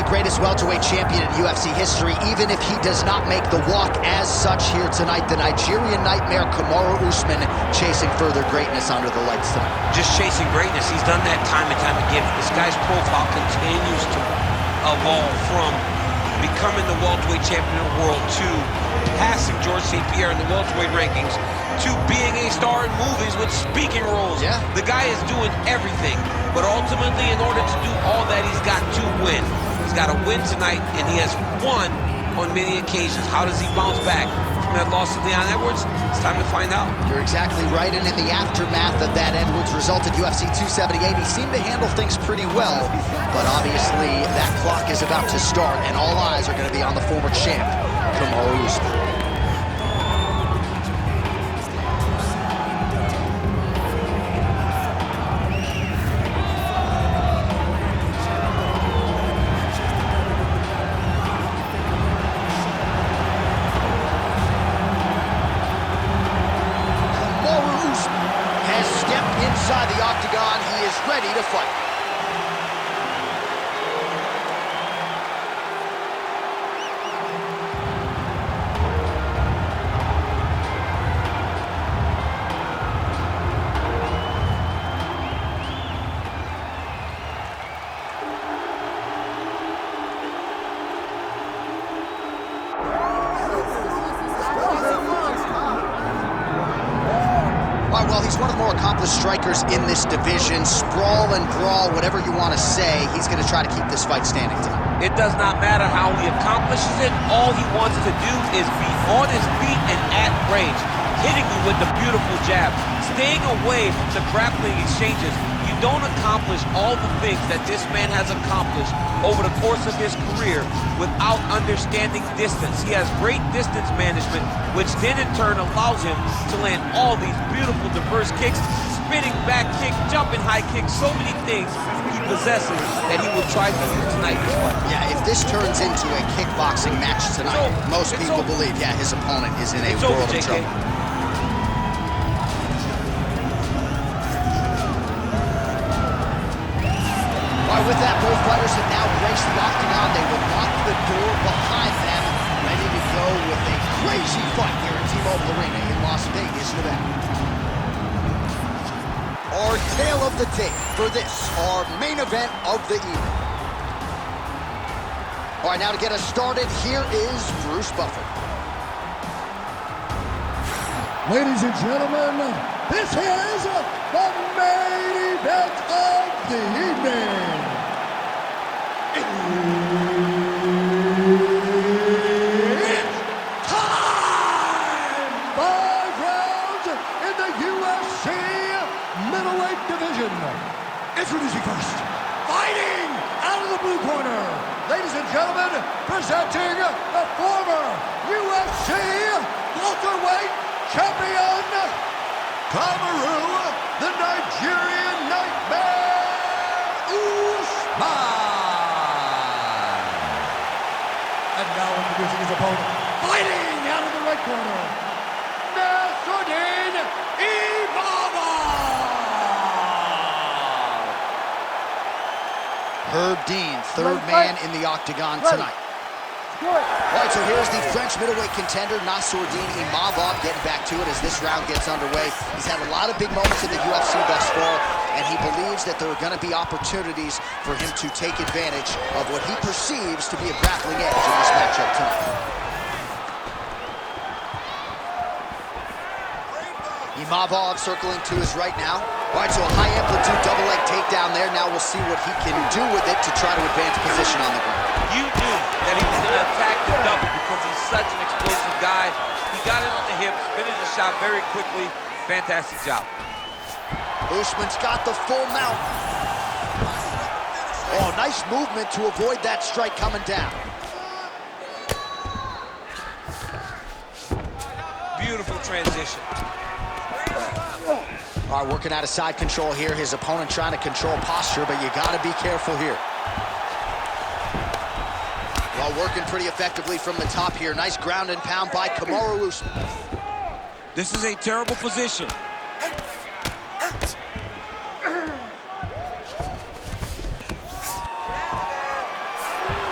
greatest welterweight champion in UFC history, even if he does not make the walk as such here tonight. The Nigerian nightmare, Kamaru Usman, chasing further greatness under the lights tonight. Just chasing greatness. He's done that time and time again. This guy's profile continues to evolve from becoming the welterweight champion of the world to passing George St. Pierre in the welterweight rankings to being a star in movies with speaking roles. Yeah. The guy is doing everything, but ultimately, in order to do all that, he's got to win. He's got to win tonight, and he has won on many occasions. How does he bounce back from that loss to Leon Edwards? It's time to find out. You're exactly right, and in the aftermath of that Edwards result at UFC 278, he seemed to handle things pretty well, but obviously that clock is about to start, and all eyes are going to be on the former champ, Kamaru Usman. Inside the octagon, he is ready to fight. Well, he's one of the more accomplished strikers in this division. Sprawl and brawl, whatever you want to say, he's going to try to keep this fight standing tonight. It does not matter how he accomplishes it. All he wants to do is be on his feet and at range, hitting you with the beautiful jab, staying away from the grappling exchanges. You don't accomplish all the things that this man has accomplished over the course of his career without understanding distance. He has great distance management, which then in turn allows him to land all these beautiful, diverse kicks, spinning back kick, jumping high kicks, so many things he possesses that he will try to do tonight. Yeah, if this turns into a kickboxing match tonight, most people believe, yeah, his opponent is in a world of trouble. With that, both fighters have now graced the octagon. They will lock the door behind them, ready to go with a crazy fight here at T-Mobile Arena in Las Vegas, Nevada. Our tale of the tape for this, our main event of the evening. All right, now to get us started, here is Bruce Buffer. Ladies and gentlemen, this is the main event of the evening. It's time! 5 rounds in the UFC middleweight division. Introducing first, fighting out of the blue corner, ladies and gentlemen, presenting the former UFC welterweight champion, Kamaru, the Nigerian nightmare, Usman. And now introducing his opponent, fighting out of the right corner, Nassourdine Imavov. Herb Dean, third man in the octagon tonight. All right, so here's the French middleweight contender, Nassourdine Imavov, getting back to it as this round gets underway. He's had a lot of big moments in the UFC thus far, and he believes that there are going to be opportunities for him to take advantage of what he perceives to be a grappling edge in this matchup tonight. Imavov circling to his right now. All right, so a high amplitude double leg takedown there. Now we'll see what he can do with it to try to advance position on the ground. You knew that he was going to attack the double because he's such an explosive guy. He got it on the hips, finished the shot very quickly. Fantastic job. Usman's got the full mount. Oh, nice movement to avoid that strike coming down. Beautiful transition. All right, working out of side control here. His opponent trying to control posture, but you got to be careful here. Well, working pretty effectively from the top here. Nice ground and pound by Kamaru Usman. This is a terrible position.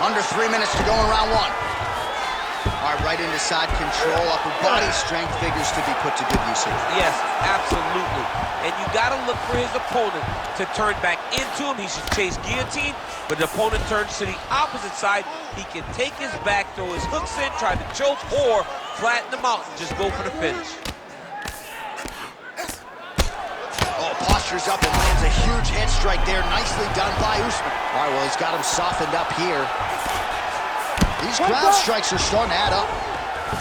Under 3 minutes to go in round one. All right, right into side control. Upper body strength figures to be put to good use here. Yes, absolutely. And you got to look for his opponent to turn back into him. He should chase guillotine, but the opponent turns to the opposite side. He can take his back, throw his hooks in, try to choke, or flatten him out and just go for the finish. Oh, postures up and lands a huge head strike there. Nicely done by Usman. All right, well, he's got him softened up here. These ground strikes are starting to add up.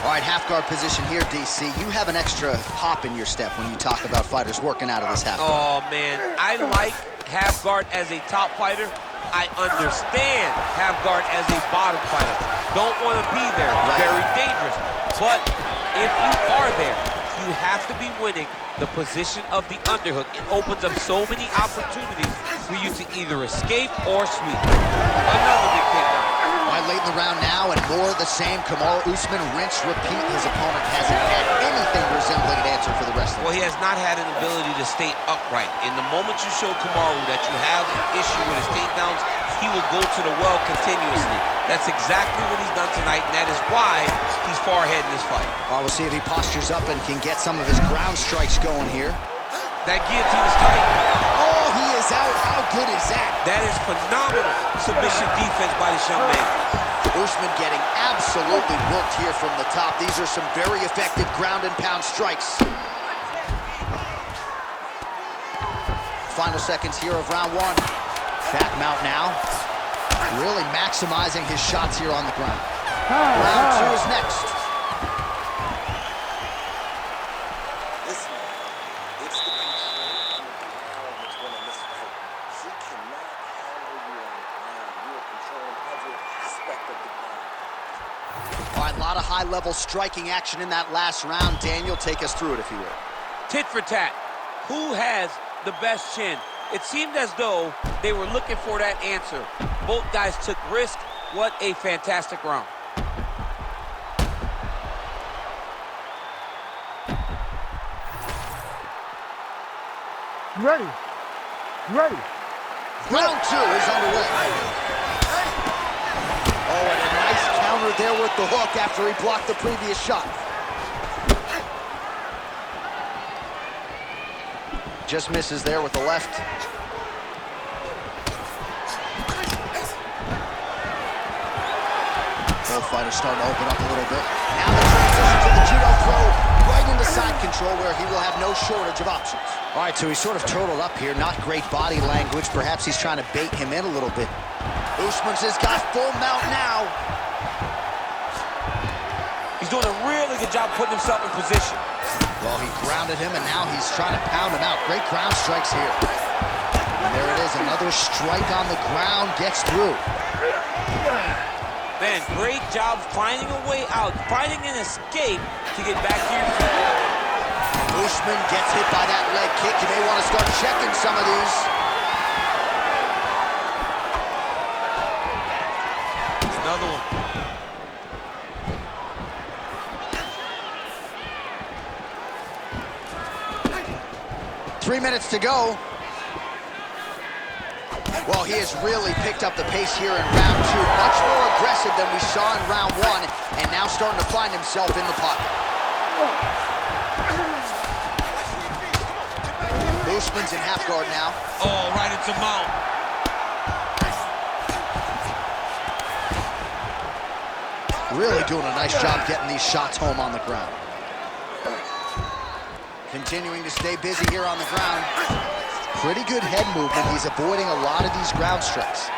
All right, half guard position here, DC. You have an extra hop in your step when you talk about fighters working out of this half guard. Oh, man, I like half guard as a top fighter. I understand half guard as a bottom fighter. Don't want to be there. Right. Very dangerous. But if you are there, you have to be winning the position of the underhook. It opens up so many opportunities for you to either escape or sweep. Another big takedown. All right, late in the round now, and more of the same. Kamaru Usman, rinse, repeat. His opponent hasn't had anything resembling an answer for the rest of Well, he has not had an ability to stay upright. In the moment you show Kamaru that you have an issue with his takedowns, he will go to the well continuously. That's exactly what he's done tonight, and that is why he's far ahead in this fight. Well, we'll see if he postures up and can get some of his ground strikes going here. That guillotine is tight. Oh, he is out. How good is that? That is phenomenal submission defense by this young man. Usman getting absolutely worked here from the top. These are some very effective ground and pound strikes. Final seconds here of round one. Back mount now. Really maximizing his shots here on the ground. Round two is next. All right, a lot of high-level striking action in that last round. Daniel, take us through it, if you will. Tit for tat. Who has the best chin? It seemed as though they were looking for that answer. Both guys took risk. What a fantastic round. Ready. Ready. Round two is underway. Oh, and a nice counter there with the hook after he blocked the previous shot. Just misses there with the left. Both fighters starting to open up a little bit. Now the transition to the judo throw right into side control where he will have no shortage of options. All right, so he's sort of turtled up here. Not great body language. Perhaps he's trying to bait him in a little bit. Usman's has got full mount now. He's doing a really good job putting himself in position. Well, he grounded him, and now he's trying to pound him out. Great ground strikes here. And there it is, another strike on the ground, gets through. Man, great job finding a way out, finding an escape to get back to your feet. Usman gets hit by that leg kick. You may want to start checking some of these. Another one. 3 minutes to go. Well, he has really picked up the pace here in round two. Much more aggressive than we saw in round one, and now starting to find himself in the pocket. Usman's in half guard now. Oh, right into mount. Really doing a nice job getting these shots home on the ground. Continuing to stay busy here on the ground. Pretty good head movement. He's avoiding a lot of these ground strikes.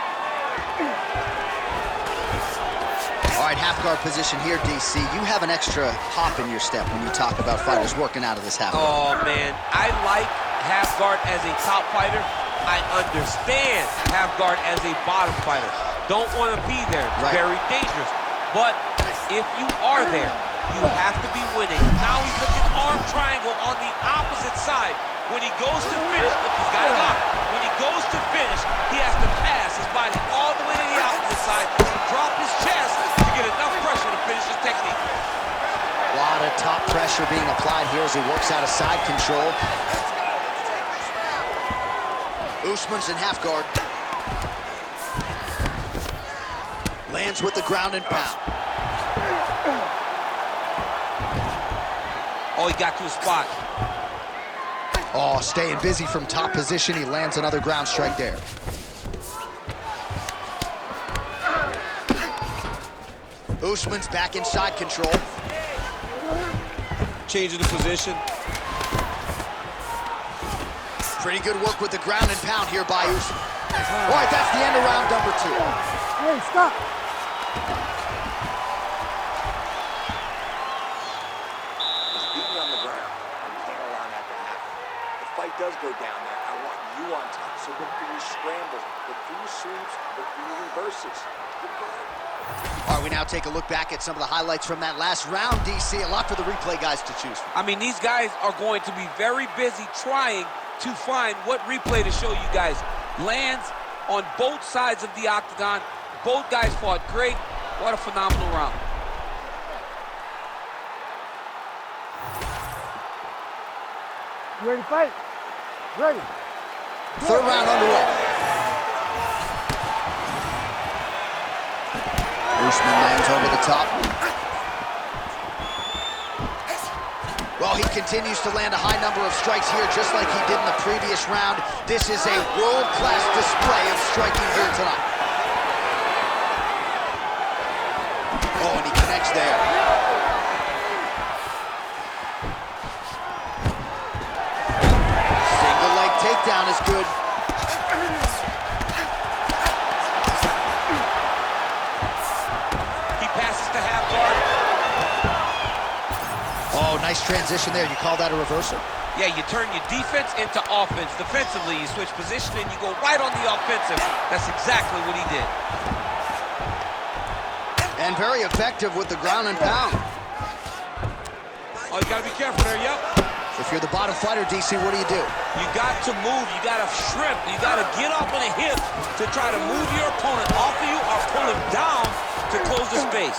All right, half guard position here, DC. You have an extra hop in your step when you talk about fighters working out of this half guard. Oh, man. I like half guard as a top fighter. I understand half guard as a bottom fighter. Don't want to be there. It's very dangerous. But if you are there, you have to be winning. Now he's looking arm triangle on the opposite side. When he goes to finish, look, he's got it locked. When he goes to finish, he has to pass his body all the way to the opposite side, drop his chest to get enough pressure to finish his technique. A lot of top pressure being applied here as he works out of side control. Usman's in half guard. Lands with the ground and pound. Oh, he got to a spot. Oh, staying busy from top position. He lands another ground strike there. Usman's back in side control. Changing the position. Pretty good work with the ground and pound here by Usman. All right, that's the end of round number 2. Hey, stop. Does go down there. I want you on top. So look for your scrambles, look for your sweeps, look for your reverses. All right, we now take a look back at some of the highlights from that last round, DC. A lot for the replay guys to choose from. I mean, these guys are going to be very busy trying to find what replay to show you guys. Lands on both sides of the octagon. Both guys fought great. What a phenomenal round. You ready to fight? Ready. Third round underway. Usman lands over the top. Well, he continues to land a high number of strikes here, just like he did in the previous round. This is a world-class display of striking here tonight. Oh, and he connects there. Takedown is good. He passes to half guard. Oh, nice transition there. You call that a reversal? Yeah, you turn your defense into offense. Defensively, you switch position and you go right on the offensive. That's exactly what he did. And very effective with the ground and pound. Oh, you gotta be careful there, yep. If you're the bottom fighter, DC, what do? You got to move, you got to shrimp, you got to get up on a hip to try to move your opponent off of you or pull him down to close the space.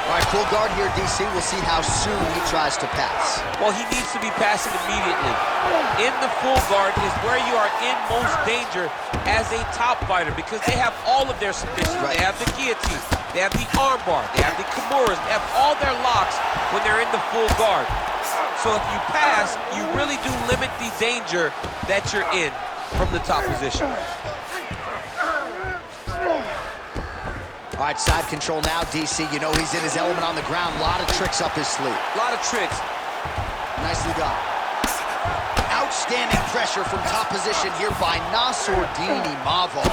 All right, full guard here, DC. We'll see how soon he tries to pass. Well, he needs to be passing immediately. In the full guard is where you are in most danger as a top fighter because they have all of their submissions. Right. They have the guillotine, they have the armbar, they have the Kamaru's, they have all their locks when they're in the full guard. So if you pass, you really do limit the danger that you're in from the top position. All right, side control now, DC. You know he's in his element on the ground. A lot of tricks up his sleeve. A lot of tricks. Nicely done. Outstanding pressure from top position here by Nassourdine Imavov.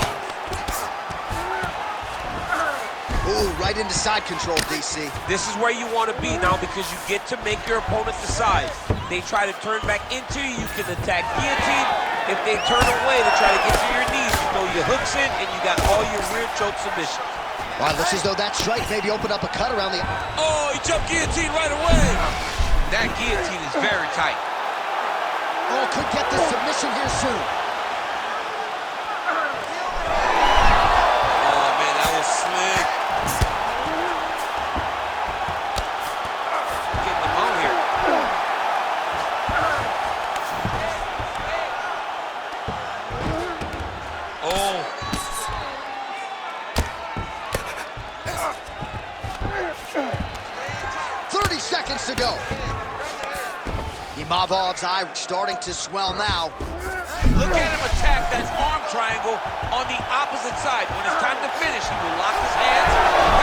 Ooh, right into side control, DC. This is where you want to be now because you get to make your opponent decide. They try to turn back into you, you can attack guillotine. If they turn away to try to get to your knees, you throw your hooks in and you got all your rear choke submission. All right, looks as though that strike maybe opened up a cut around the... Oh, he jumped guillotine right away. That guillotine is very tight. Oh, could get the submission here soon. Oh, man, that was slick. Getting them out here. Oh. 30 seconds to go. Imavov's eye starting to swell now. Look at him attack that arm triangle on the opposite side. When it's time to finish, he will lock his hands,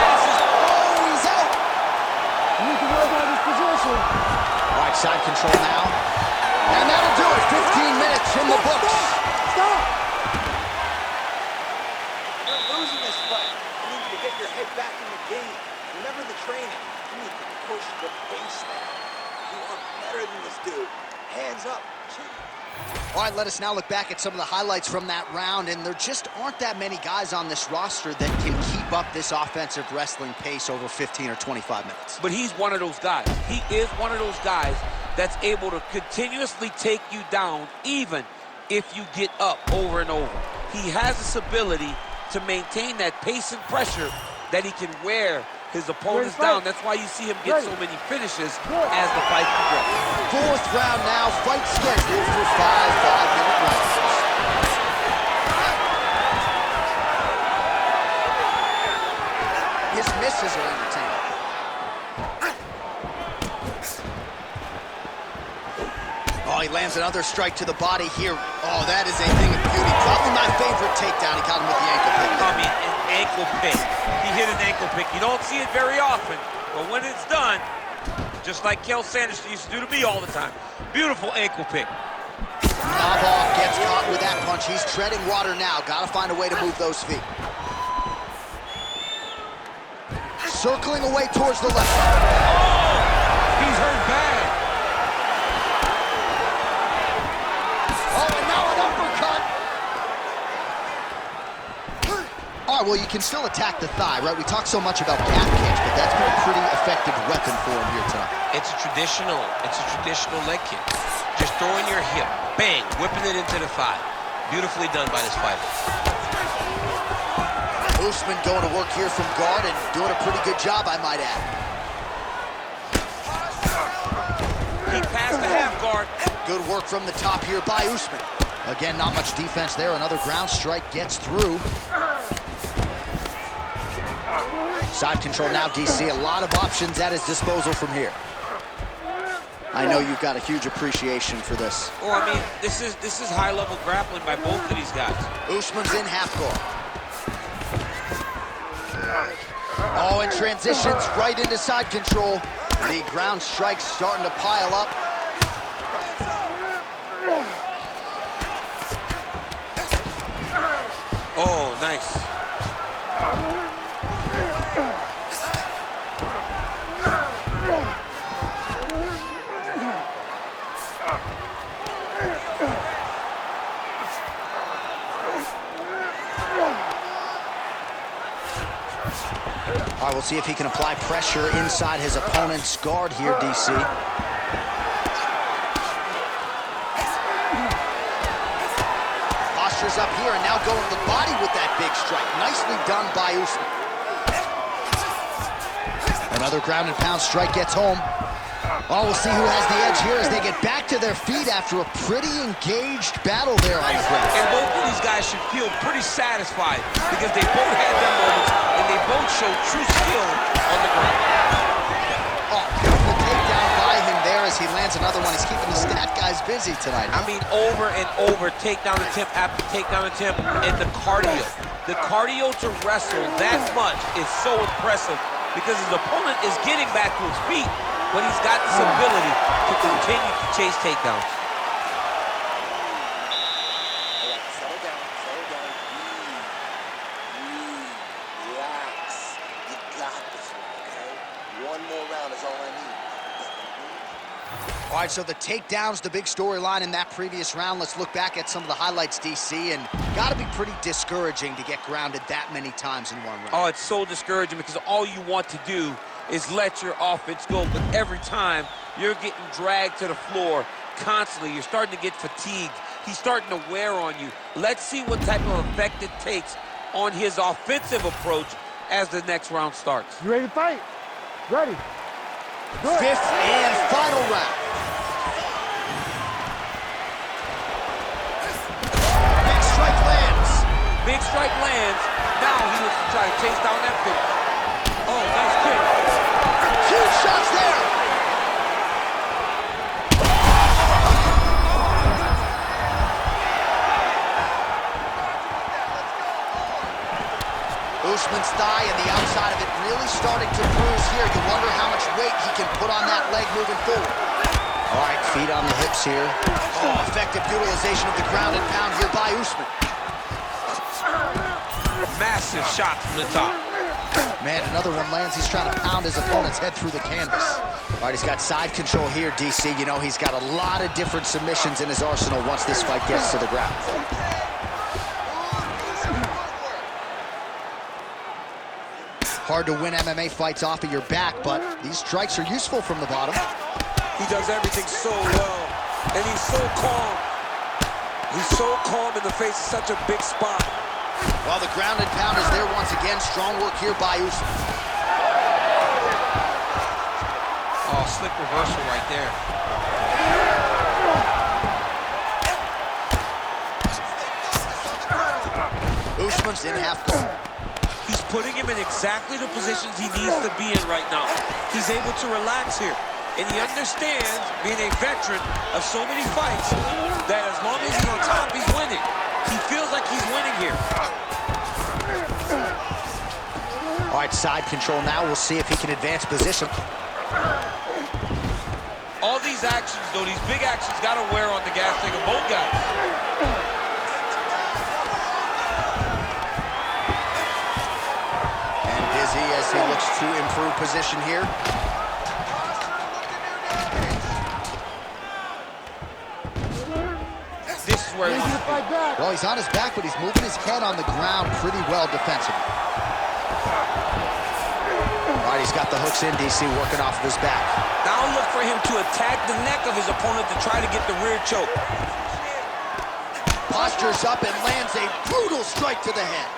passes. Oh, he's out. You need to work on this position. All right, side control now. And that'll do it. 15 minutes in the books. Stop. You're losing this fight. You need to get your head back in the game. Remember the training. You need to push the pace now. You are better than this dude. Hands up. All right, let us now look back at some of the highlights from that round, and there just aren't that many guys on this roster that can keep up this offensive wrestling pace over 15 or 25 minutes. But he's one of those guys. He is one of those guys that's able to continuously take you down even if you get up over and over. He has this ability to maintain that pace and pressure that he can wear his opponents down. That's why you see him get so many finishes as the fight progresses. Fourth round now, fight scheduled for 5 5-minute rounds. his misses are entertaining. Oh, he lands another strike to the body here. Oh, that is a thing of beauty. Probably my favorite takedown. He got him with the ankle pick. I mean, an ankle pick. He hit an ankle pick. You don't see it very often, but when it's done, just like Kel Sanders used to do to me all the time. Beautiful ankle pick. Imavov gets caught with that punch. He's treading water now. Got to find a way to move those feet. Circling away towards the left. Oh! He's hurt bad. Oh, and now an uppercut. All right, well, you can still attack the thigh, right? We talk so much about calf kicks, but that's been a pretty effective weapon for him here tonight. It's a traditional leg kick. Just throwing your hip, bang, whipping it into the thigh. Beautifully done by this fighter. Usman going to work here from guard and doing a pretty good job, I might add. He passed the half guard. Good work from the top here by Usman. Again, not much defense there. Another ground strike gets through. Side control now, DC. A lot of options at his disposal from here. I know you've got a huge appreciation for this. Oh, I mean, this is high-level grappling by both of these guys. Usman's in half guard. Oh, and transitions right into side control. The ground strikes starting to pile up. Oh, nice. All right, we'll see if he can apply pressure inside his opponent's guard here, DC. Posture's up here and now going to the body with that big strike. Nicely done by Usman. Another ground and pound strike gets home. Oh, we'll see who has the edge here as they get back to their feet after a pretty engaged battle there on the ground. And both of these guys should feel pretty satisfied because they both had their moments and they both showed true skill on the ground. Oh, beautiful takedown by him there as he lands another one. He's keeping the stat guys busy tonight. I mean, over and over, takedown attempt after takedown attempt, and the cardio. The cardio to wrestle that much is so impressive because his opponent is getting back to his feet, but he's got this ability to continue to chase takedowns. Settle down, breathe, relax. You got this one, okay? One more round is all I need. All right, so the takedown's the big storyline in that previous round. Let's look back at some of the highlights, DC, and got to be pretty discouraging to get grounded that many times in one round. Oh, it's so discouraging because all you want to do is let your offense go, but every time you're getting dragged to the floor constantly, you're starting to get fatigued. He's starting to wear on you. Let's see what type of effect it takes on his offensive approach as the next round starts. You ready to fight? Ready. Good. Fifth and final round. Big strike lands. Big strike lands. Now he looks to try to chase down that finish. Oh, nice kick. Huge shots there. Usman's thigh and the outside of it really starting to bruise here. You wonder how much weight he can put on that leg moving forward. All right, feet on the hips here. Oh, effective utilization of the ground and pound here by Usman. Massive shot from the top. Man, another one lands. He's trying to pound his opponent's head through the canvas. All right, he's got side control here, DC. You know, he's got a lot of different submissions in his arsenal once this fight gets to the ground. Hard to win MMA fights off of your back, but these strikes are useful from the bottom. He does everything so well, and he's so calm. He's so calm in the face of such a big spot. While the ground and pound is there once again, strong work here by Usman. Oh, slick reversal right there. Usman's in half guard. He's putting him in exactly the positions he needs to be in right now. He's able to relax here. And he understands, being a veteran of so many fights, that as long as he's on top, he's winning. He feels like he's winning here. All right, side control now. We'll see if he can advance position. All these actions, though, these big actions, got to wear on the gas tank of both guys. And Dizzy as he looks to improve position here. This is where he's fight back. Well, he's on his back, but he's moving his head on the ground pretty well defensively. All right, he's got the hooks in, DC, working off of his back. Now look for him to attack the neck of his opponent to try to get the rear choke. Postures up and lands a brutal strike to the head.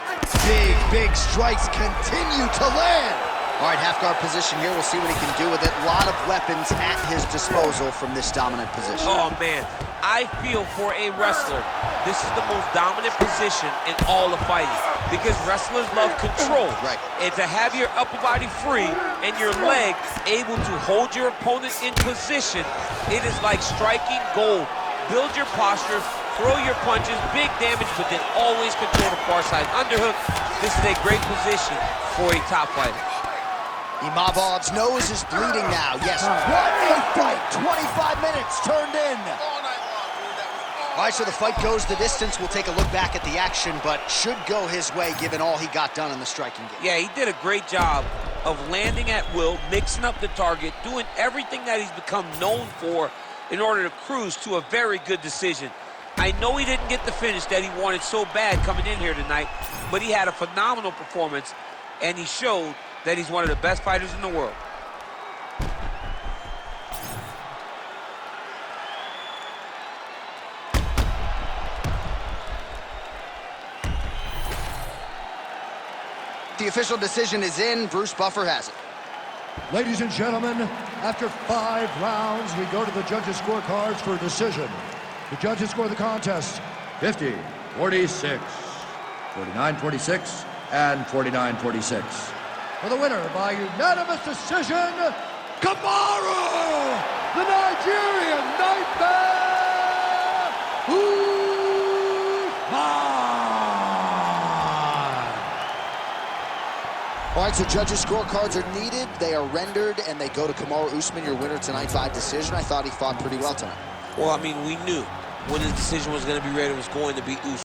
Big, big strikes continue to land. All right, half guard position here. We'll see what he can do with it. A lot of weapons at his disposal from this dominant position. Oh, man. I feel for a wrestler, this is the most dominant position in all of fighting because wrestlers love control. Right. And to have your upper body free and your leg able to hold your opponent in position, it is like striking gold. Build your posture, throw your punches, big damage, but then always control the far side underhook. This is a great position for a top fighter. Imavov's nose is bleeding now. Yes, what a fight. 25 minutes turned in. All right, so the fight goes the distance. We'll take a look back at the action, but should go his way given all he got done in the striking game. Yeah, he did a great job of landing at will, mixing up the target, doing everything that he's become known for in order to cruise to a very good decision. I know he didn't get the finish that he wanted so bad coming in here tonight, but he had a phenomenal performance, and he showed that he's one of the best fighters in the world. The official decision is in. Bruce Buffer has it. Ladies and gentlemen, after 5 rounds, we go to the judges' scorecards for a decision. The judges score the contest 50, 46, 49, 46, and 49, 46. For the winner by unanimous decision, Kamaru, the Nigerian Nightmare, Usman. All right, so judges' scorecards are needed. They are rendered, and they go to Kamaru Usman, your winner tonight by decision. I thought he fought pretty well tonight. Well, I mean, we knew when his decision was going to be ready, it was going to be Usman.